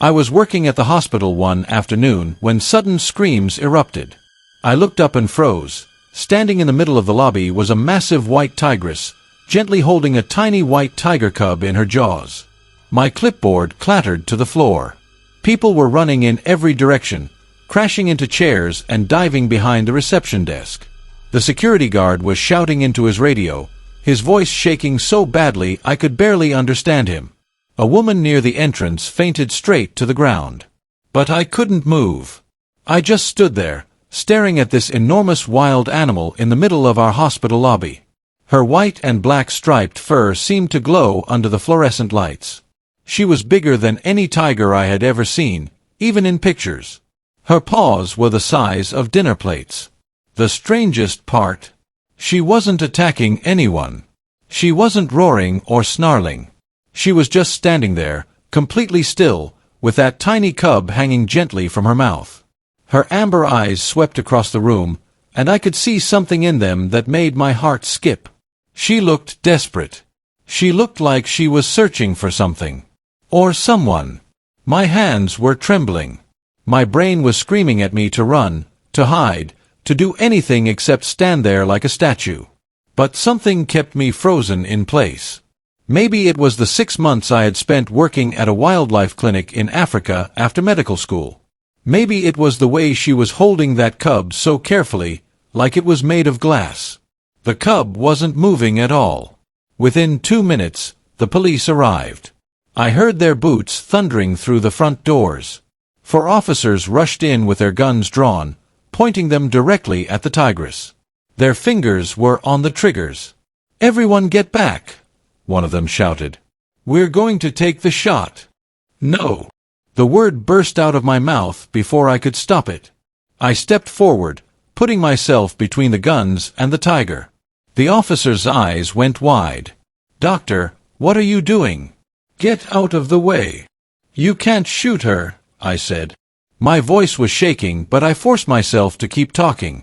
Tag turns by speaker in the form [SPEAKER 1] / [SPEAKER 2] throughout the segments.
[SPEAKER 1] I was working at the hospital one afternoon when sudden screams erupted. I looked up and froze. Standing in the middle of the lobby was a massive white tigress, gently holding a tiny white tiger cub in her jaws. My clipboard clattered to the floor. People were running in every direction, crashing into chairs and diving behind the reception desk. The security guard was shouting into his radio, his voice shaking so badly I could barely understand him. A woman near the entrance fainted straight to the ground. But I couldn't move. I just stood there, staring at this enormous wild animal in the middle of our hospital lobby. Her white and black striped fur seemed to glow under the fluorescent lights. She was bigger than any tiger I had ever seen, even in pictures. Her paws were the size of dinner plates. The strangest part, she wasn't attacking anyone. She wasn't roaring or snarling. She was just standing there, completely still, with that tiny cub hanging gently from her mouth. Her amber eyes swept across the room, and I could see something in them that made my heart skip. She looked desperate. She looked like she was searching for something. Or someone. My hands were trembling. My brain was screaming at me to run, to hide, to do anything except stand there like a statue. But something kept me frozen in place. Maybe it was the 6 months I had spent working at a wildlife clinic in Africa after medical school. Maybe it was the way she was holding that cub so carefully, like it was made of glass. The cub wasn't moving at all. Within 2 minutes, the police arrived. I heard their boots thundering through the front doors. 4 officers rushed in with their guns drawn, pointing them directly at the tigress. Their fingers were on the triggers. "Everyone get back!" one of them shouted. "We're going to take the shot." "No!" The word burst out of my mouth before I could stop it. I stepped forward, putting myself between the guns and the tiger. The officer's eyes went wide. "Doctor, what are you doing? Get out of the way. You can't shoot her," I said. My voice was shaking, but I forced myself to keep talking.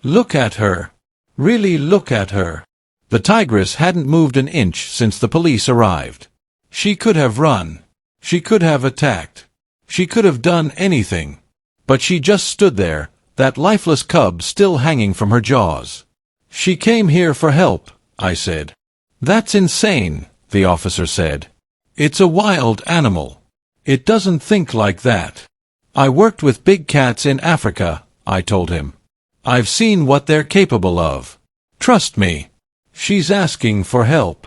[SPEAKER 1] "Look at her. Really look at her." The tigress hadn't moved an inch since the police arrived. She could have run. She could have attacked. She could have done anything. But she just stood there, that lifeless cub still hanging from her jaws. "She came here for help," I said. "That's insane," the officer said. "It's a wild animal. It doesn't think like that." "I worked with big cats in Africa," I told him. "I've seen what they're capable of. Trust me. She's asking for help."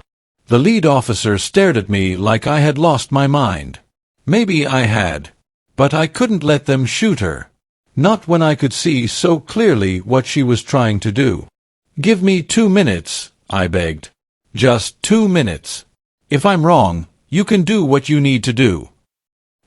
[SPEAKER 1] The lead officer stared at me like I had lost my mind. Maybe I had. But I couldn't let them shoot her. Not when I could see so clearly what she was trying to do. "Give me 2 minutes," I begged. "Just 2 minutes. If I'm wrong, you can do what you need to do."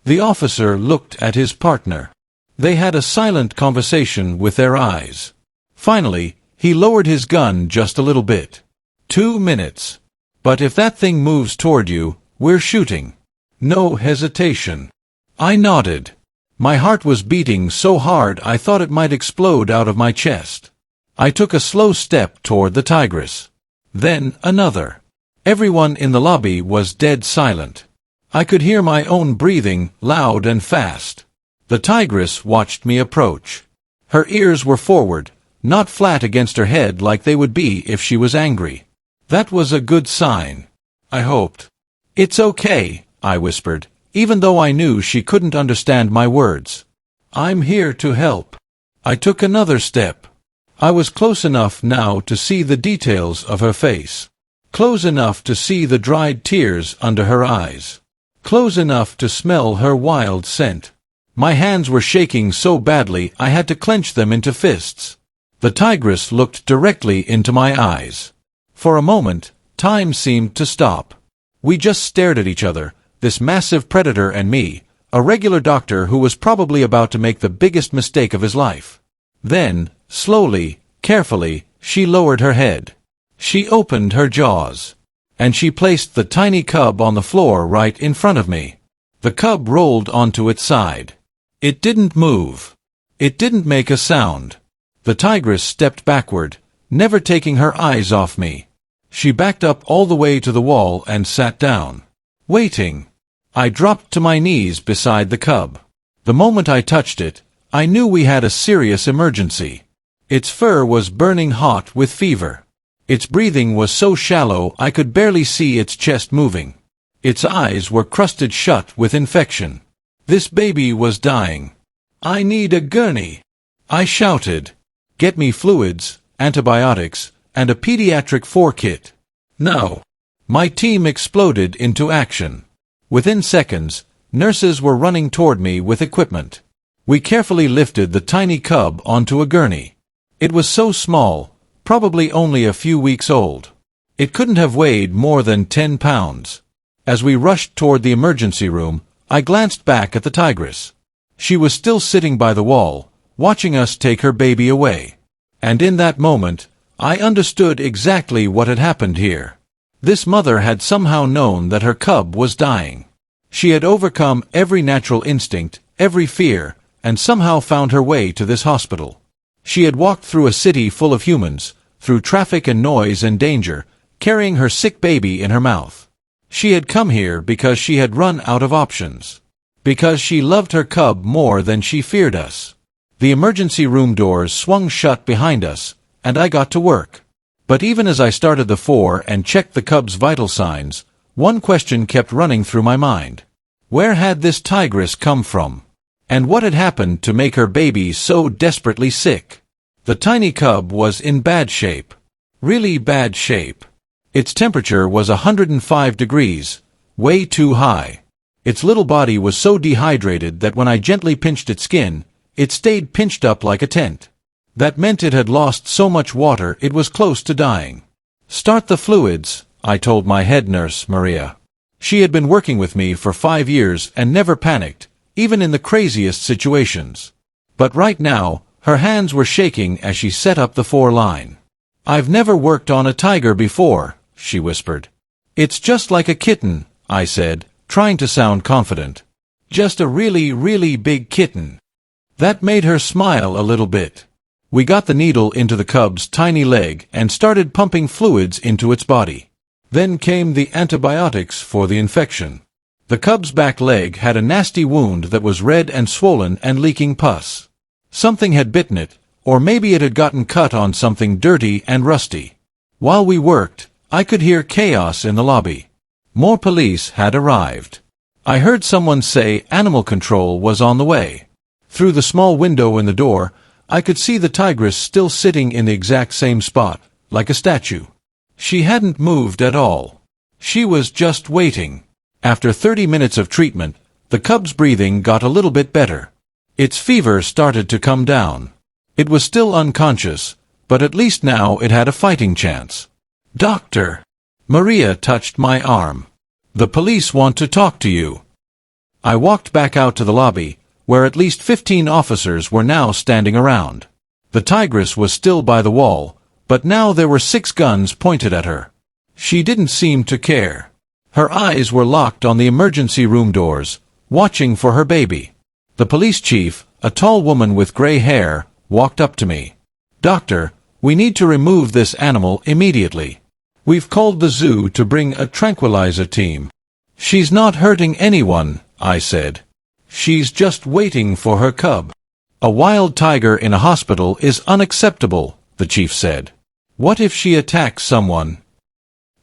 [SPEAKER 1] The officer looked at his partner. They had a silent conversation with their eyes. Finally, he lowered his gun just a little bit. 2 minutes. But if that thing moves toward you, we're shooting. No hesitation. I nodded. My heart was beating so hard I thought it might explode out of my chest. I took a slow step toward the tigress. Then another. Everyone in the lobby was dead silent. I could hear my own breathing, loud and fast. The tigress watched me approach. Her ears were forward, not flat against her head like they would be if she was angry. That was a good sign. I hoped. "It's okay," I whispered, even though I knew she couldn't understand my words. "I'm here to help." I took another step. I was close enough now to see the details of her face. Close enough to see the dried tears under her eyes. Close enough to smell her wild scent. My hands were shaking so badly I had to clench them into fists. The tigress looked directly into my eyes. For a moment, time seemed to stop. We just stared at each other, this massive predator and me, a regular doctor who was probably about to make the biggest mistake of his life. Then, slowly, carefully, she lowered her head. She opened her jaws. And she placed the tiny cub on the floor right in front of me. The cub rolled onto its side. It didn't move. It didn't make a sound. The tigress stepped backward, never taking her eyes off me. She backed up all the way to the wall and sat down. Waiting. I dropped to my knees beside the cub. The moment I touched it, I knew we had a serious emergency. Its fur was burning hot with fever. Its breathing was so shallow I could barely see its chest moving. Its eyes were crusted shut with infection. This baby was dying. "I need a gurney," I shouted. "Get me fluids, antibiotics, and a pediatric kit. Now." My team exploded into action. Within seconds, nurses were running toward me with equipment. We carefully lifted the tiny cub onto a gurney. It was so small, probably only a few weeks old. It couldn't have weighed more than 10 pounds. As we rushed toward the emergency room, I glanced back at the tigress. She was still sitting by the wall, watching us take her baby away. And in that moment, I understood exactly what had happened here. This mother had somehow known that her cub was dying. She had overcome every natural instinct, every fear, and somehow found her way to this hospital. She had walked through a city full of humans, through traffic and noise and danger, carrying her sick baby in her mouth. She had come here because she had run out of options. Because she loved her cub more than she feared us. The emergency room doors swung shut behind us, and I got to work. But even as I started the 4 and checked the cub's vital signs, one question kept running through my mind. Where had this tigress come from? And what had happened to make her baby so desperately sick? The tiny cub was in bad shape. Really bad shape. Its temperature was 105 degrees, way too high. Its little body was so dehydrated that when I gently pinched its skin, it stayed pinched up like a tent. That meant it had lost so much water it was close to dying. "Start the fluids," I told my head nurse, Maria. She had been working with me for 5 years and never panicked, even in the craziest situations. But right now, her hands were shaking as she set up the 4-line. "I've never worked on a tiger before," she whispered. "It's just like a kitten," I said, trying to sound confident. "Just a really, really big kitten." That made her smile a little bit. We got the needle into the cub's tiny leg and started pumping fluids into its body. Then came the antibiotics for the infection. The cub's back leg had a nasty wound that was red and swollen and leaking pus. Something had bitten it, or maybe it had gotten cut on something dirty and rusty. While we worked, I could hear chaos in the lobby. More police had arrived. I heard someone say animal control was on the way. Through the small window in the door, I could see the tigress still sitting in the exact same spot, like a statue. She hadn't moved at all. She was just waiting. After 30 minutes of treatment, the cub's breathing got a little bit better. Its fever started to come down. It was still unconscious, but at least now it had a fighting chance. "Doctor!" Maria touched my arm. "The police want to talk to you." I walked back out to the lobby, where at least 15 officers were now standing around. The tigress was still by the wall, but now there were 6 guns pointed at her. She didn't seem to care. Her eyes were locked on the emergency room doors, watching for her baby. The police chief, a tall woman with gray hair, walked up to me. "Doctor, we need to remove this animal immediately. We've called the zoo to bring a tranquilizer team." "She's not hurting anyone," I said. "She's just waiting for her cub." "A wild tiger in a hospital is unacceptable," the chief said. "What if she attacks someone?"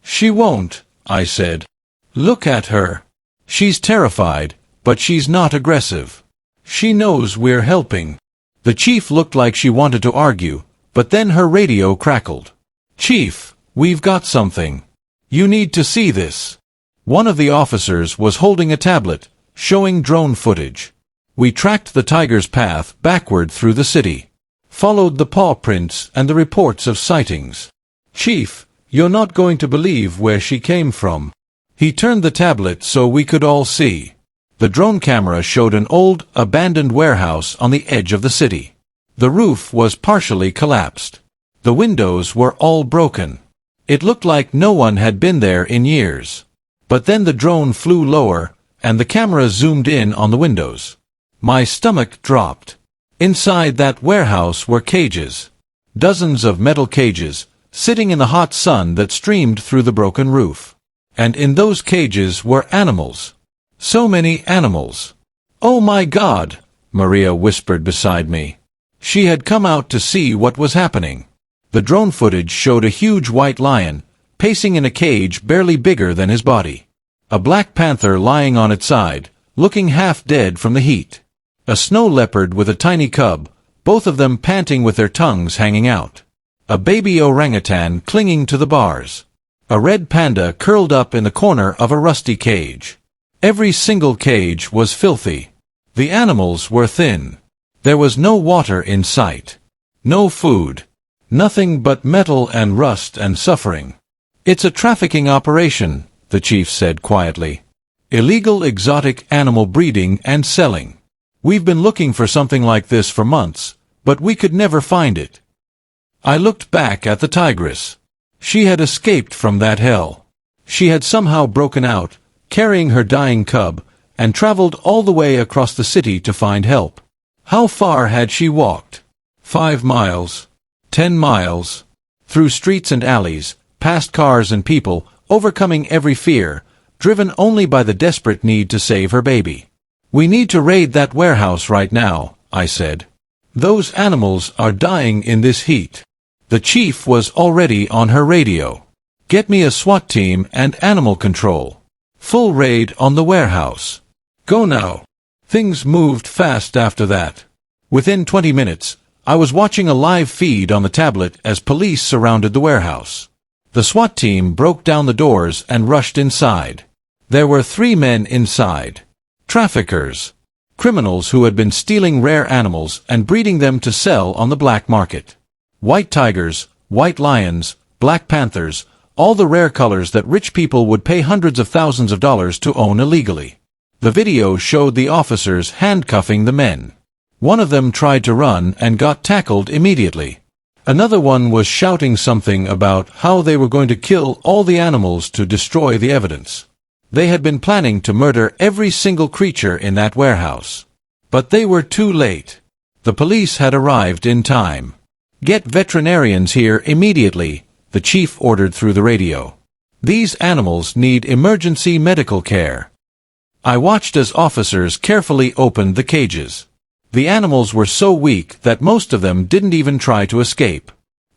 [SPEAKER 1] "She won't," I said. "Look at her. She's terrified, but she's not aggressive. She knows we're helping." The chief looked like she wanted to argue, but then her radio crackled. "Chief, we've got something. You need to see this." One of the officers was holding a tablet, showing drone footage. We tracked the tiger's path backward through the city, followed the paw prints and the reports of sightings. "Chief, you're not going to believe where she came from." He turned the tablet so we could all see. The drone camera showed an old, abandoned warehouse on the edge of the city. The roof was partially collapsed. The windows were all broken. It looked like no one had been there in years. But then the drone flew lower, and the camera zoomed in on the windows. My stomach dropped. Inside that warehouse were cages. Dozens of metal cages, sitting in the hot sun that streamed through the broken roof. And in those cages were animals. So many animals. "Oh my God," Maria whispered beside me. She had come out to see what was happening. The drone footage showed a huge white lion, pacing in a cage barely bigger than his body. A black panther lying on its side, looking half dead from the heat. A snow leopard with a tiny cub, both of them panting with their tongues hanging out. A baby orangutan clinging to the bars. A red panda curled up in the corner of a rusty cage. Every single cage was filthy. The animals were thin. There was no water in sight. No food. Nothing but metal and rust and suffering. "It's a trafficking operation," the chief said quietly. "Illegal exotic animal breeding and selling. We've been looking for something like this for months, but we could never find it." I looked back at the tigress. She had escaped from that hell. She had somehow broken out, carrying her dying cub, and traveled all the way across the city to find help. How far had she walked? 5 miles? 10 miles? Through streets and alleys, past cars and people, overcoming every fear, driven only by the desperate need to save her baby. "We need to raid that warehouse right now," I said. "Those animals are dying in this heat." The chief was already on her radio. "Get me a SWAT team and animal control. Full raid on the warehouse. Go now." Things moved fast after that. Within 20 minutes, I was watching a live feed on the tablet as police surrounded the warehouse. The SWAT team broke down the doors and rushed inside. There were 3 men inside. Traffickers. Criminals who had been stealing rare animals and breeding them to sell on the black market. White tigers, white lions, black panthers, all the rare colors that rich people would pay hundreds of thousands of dollars to own illegally. The video showed the officers handcuffing the men. One of them tried to run and got tackled immediately. Another one was shouting something about how they were going to kill all the animals to destroy the evidence. They had been planning to murder every single creature in that warehouse. But they were too late. The police had arrived in time. "Get veterinarians here immediately," the chief ordered through the radio. "These animals need emergency medical care." I watched as officers carefully opened the cages. The animals were so weak that most of them didn't even try to escape.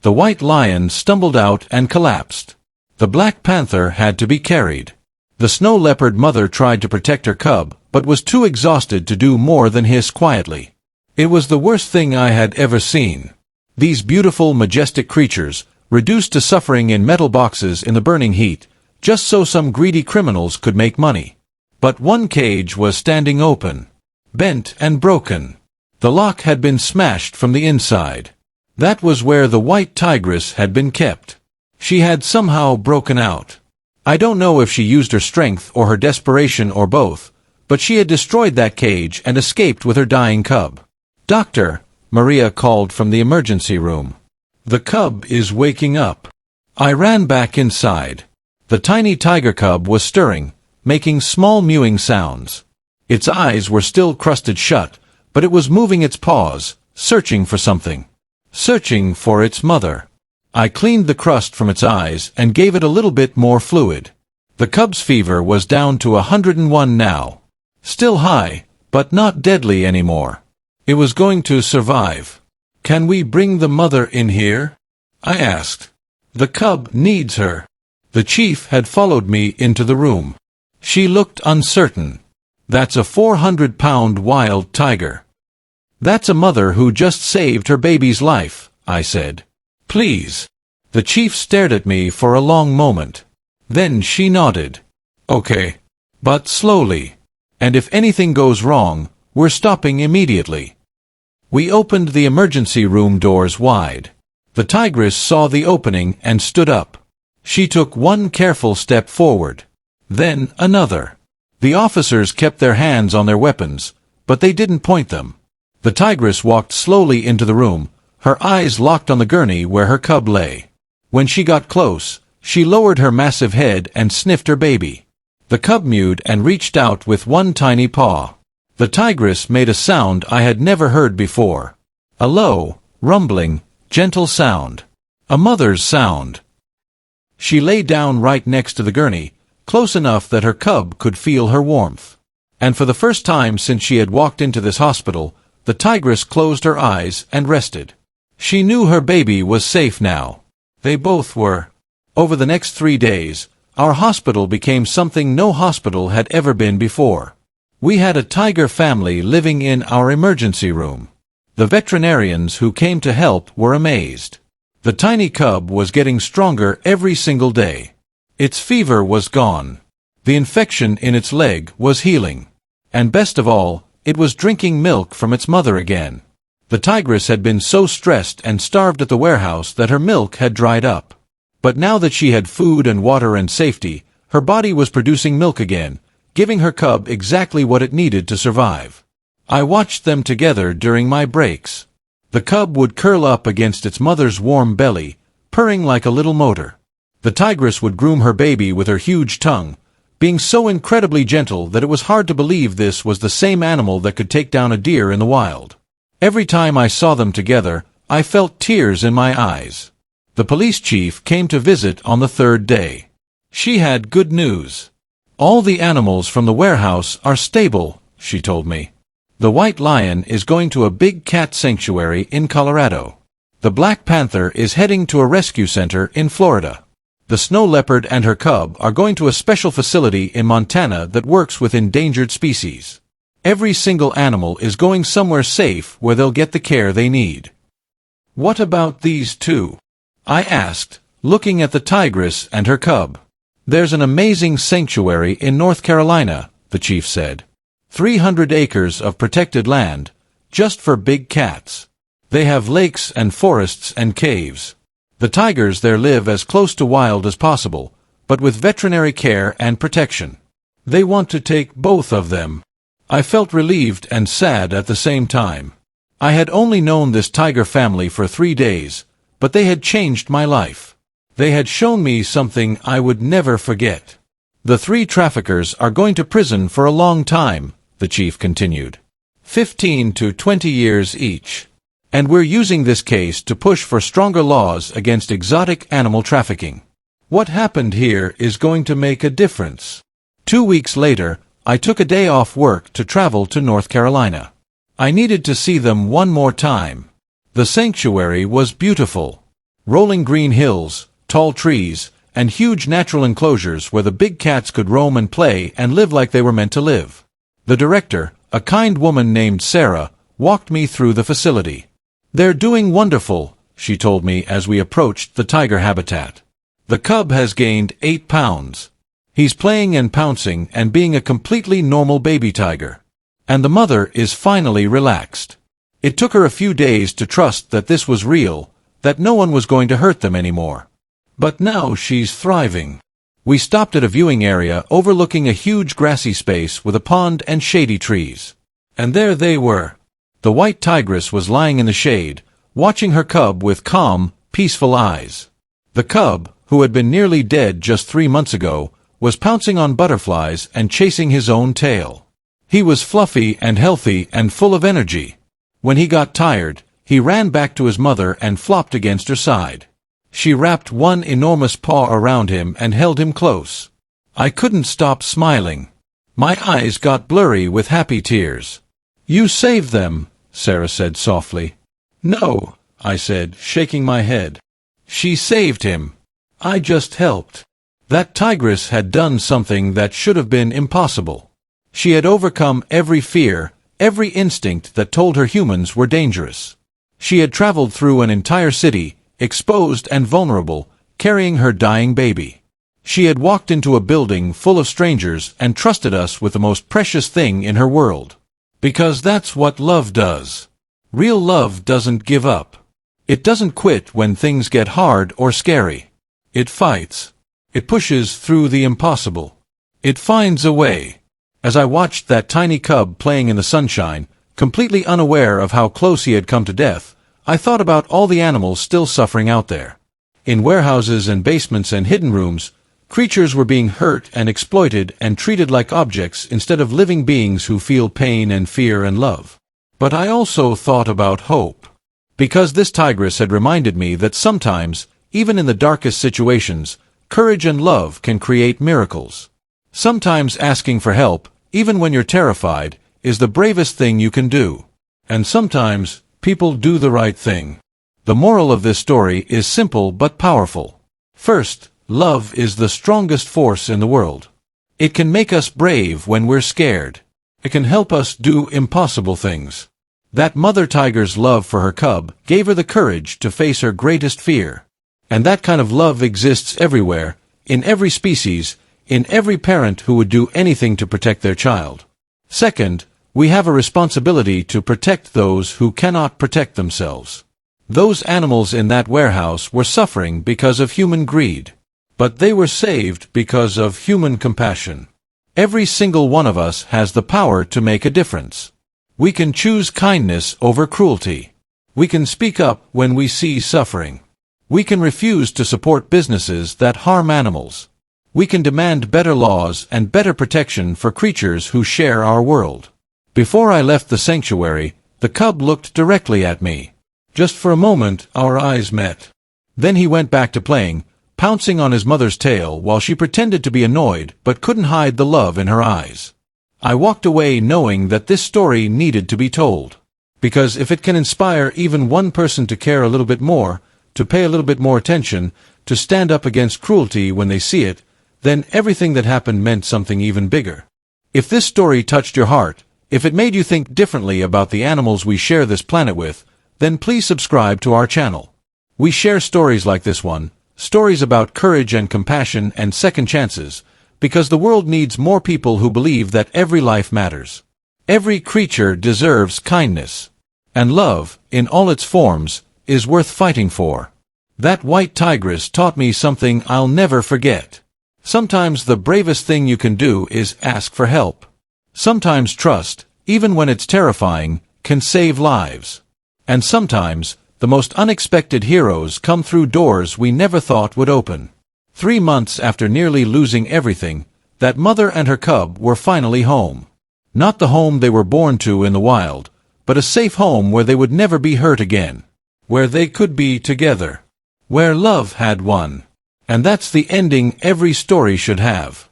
[SPEAKER 1] The white lion stumbled out and collapsed. The black panther had to be carried. The snow leopard mother tried to protect her cub, but was too exhausted to do more than hiss quietly. It was the worst thing I had ever seen. These beautiful, majestic creatures, reduced to suffering in metal boxes in the burning heat, just so some greedy criminals could make money. But one cage was standing open, bent and broken. The lock had been smashed from the inside. That was where the white tigress had been kept. She had somehow broken out. I don't know if she used her strength or her desperation or both, but she had destroyed that cage and escaped with her dying cub. "Doctor," Maria called from the emergency room. "The cub is waking up." I ran back inside. The tiny tiger cub was stirring, making small mewing sounds. Its eyes were still crusted shut, but it was moving its paws, searching for something. Searching for its mother. I cleaned the crust from its eyes and gave it a little bit more fluid. The cub's fever was down to 101 now. Still high, but not deadly anymore. It was going to survive. "Can we bring the mother in here?" I asked. "The cub needs her." The chief had followed me into the room. She looked uncertain. "That's a 400-pound wild tiger." "That's a mother who just saved her baby's life," I said. "Please." The chief stared at me for a long moment. Then she nodded. "Okay. But slowly. And if anything goes wrong, we're stopping immediately." We opened the emergency room doors wide. The tigress saw the opening and stood up. She took one careful step forward. Then another. The officers kept their hands on their weapons, but they didn't point them. The tigress walked slowly into the room, her eyes locked on the gurney where her cub lay. When she got close, she lowered her massive head and sniffed her baby. The cub mewed and reached out with one tiny paw. The tigress made a sound I had never heard before. A low, rumbling, gentle sound. A mother's sound. She lay down right next to the gurney, close enough that her cub could feel her warmth. And for the first time since she had walked into this hospital, the tigress closed her eyes and rested. She knew her baby was safe now. They both were. Over the next 3 days, our hospital became something no hospital had ever been before. We had a tiger family living in our emergency room. The veterinarians who came to help were amazed. The tiny cub was getting stronger every single day. Its fever was gone. The infection in its leg was healing. And best of all, it was drinking milk from its mother again. The tigress had been so stressed and starved at the warehouse that her milk had dried up. But now that she had food and water and safety, her body was producing milk again, giving her cub exactly what it needed to survive. I watched them together during my breaks. The cub would curl up against its mother's warm belly, purring like a little motor. The tigress would groom her baby with her huge tongue, being so incredibly gentle that it was hard to believe this was the same animal that could take down a deer in the wild. Every time I saw them together, I felt tears in my eyes. The police chief came to visit on the 3rd day. She had good news. All the animals from the warehouse are stable, she told me. The white lion is going to a big cat sanctuary in Colorado. The black panther is heading to a rescue center in Florida. The snow leopard and her cub are going to a special facility in Montana that works with endangered species. Every single animal is going somewhere safe where they'll get the care they need. What about these two? I asked, looking at the tigress and her cub. There's an amazing sanctuary in North Carolina, the chief said. 300 acres of protected land, just for big cats. They have lakes and forests and caves. The tigers there live as close to wild as possible, but with veterinary care and protection. They want to take both of them. I felt relieved and sad at the same time. I had only known this tiger family for 3 days, but they had changed my life. They had shown me something I would never forget. The 3 traffickers are going to prison for a long time, the chief continued. 15 to 20 years each. And we're using this case to push for stronger laws against exotic animal trafficking. What happened here is going to make a difference. 2 weeks later, I took a day off work to travel to North Carolina. I needed to see them one more time. The sanctuary was beautiful. Rolling green hills, tall trees, and huge natural enclosures where the big cats could roam and play and live like they were meant to live. The director, a kind woman named Sarah, walked me through the facility. They're doing wonderful, she told me as we approached the tiger habitat. The cub has gained 8 pounds. He's playing and pouncing and being a completely normal baby tiger. And the mother is finally relaxed. It took her a few days to trust that this was real, that no one was going to hurt them anymore. But now she's thriving. We stopped at a viewing area overlooking a huge grassy space with a pond and shady trees. And there they were. The white tigress was lying in the shade, watching her cub with calm, peaceful eyes. The cub, who had been nearly dead just 3 months ago, was pouncing on butterflies and chasing his own tail. He was fluffy and healthy and full of energy. When he got tired, he ran back to his mother and flopped against her side. She wrapped one enormous paw around him and held him close. I couldn't stop smiling. My eyes got blurry with happy tears. "You saved them," Sarah said softly. "No," I said, shaking my head. "She saved him. I just helped." That tigress had done something that should have been impossible. She had overcome every fear, every instinct that told her humans were dangerous. She had traveled through an entire city, exposed and vulnerable, carrying her dying baby. She had walked into a building full of strangers and trusted us with the most precious thing in her world. Because that's what love does. Real love doesn't give up. It doesn't quit when things get hard or scary. It fights. It pushes through the impossible. It finds a way. As I watched that tiny cub playing in the sunshine, completely unaware of how close he had come to death, I thought about all the animals still suffering out there. In warehouses and basements and hidden rooms, creatures were being hurt and exploited and treated like objects instead of living beings who feel pain and fear and love. But I also thought about hope. Because this tigress had reminded me that sometimes, even in the darkest situations, courage and love can create miracles. Sometimes asking for help, even when you're terrified, is the bravest thing you can do. And sometimes, people do the right thing. The moral of this story is simple but powerful. First, love is the strongest force in the world. It can make us brave when we're scared. It can help us do impossible things. That mother tiger's love for her cub gave her the courage to face her greatest fear. And that kind of love exists everywhere, in every species, in every parent who would do anything to protect their child. Second, we have a responsibility to protect those who cannot protect themselves. Those animals in that warehouse were suffering because of human greed. But they were saved because of human compassion. Every single one of us has the power to make a difference. We can choose kindness over cruelty. We can speak up when we see suffering. We can refuse to support businesses that harm animals. We can demand better laws and better protection for creatures who share our world. Before I left the sanctuary, the cub looked directly at me. Just for a moment, our eyes met. Then he went back to playing, pouncing on his mother's tail while she pretended to be annoyed but couldn't hide the love in her eyes. I walked away knowing that this story needed to be told. Because if it can inspire even one person to care a little bit more, to pay a little bit more attention, to stand up against cruelty when they see it, then everything that happened meant something even bigger. If this story touched your heart, if it made you think differently about the animals we share this planet with, then please subscribe to our channel. We share stories like this one, stories about courage and compassion and second chances, because the world needs more people who believe that every life matters. Every creature deserves kindness. And love, in all its forms, is worth fighting for. That white tigress taught me something I'll never forget. Sometimes the bravest thing you can do is ask for help. Sometimes trust, even when it's terrifying, can save lives. And sometimes, the most unexpected heroes come through doors we never thought would open. 3 months after nearly losing everything, that mother and her cub were finally home. Not the home they were born to in the wild, but a safe home where they would never be hurt again. Where they could be together. Where love had won. And that's the ending every story should have.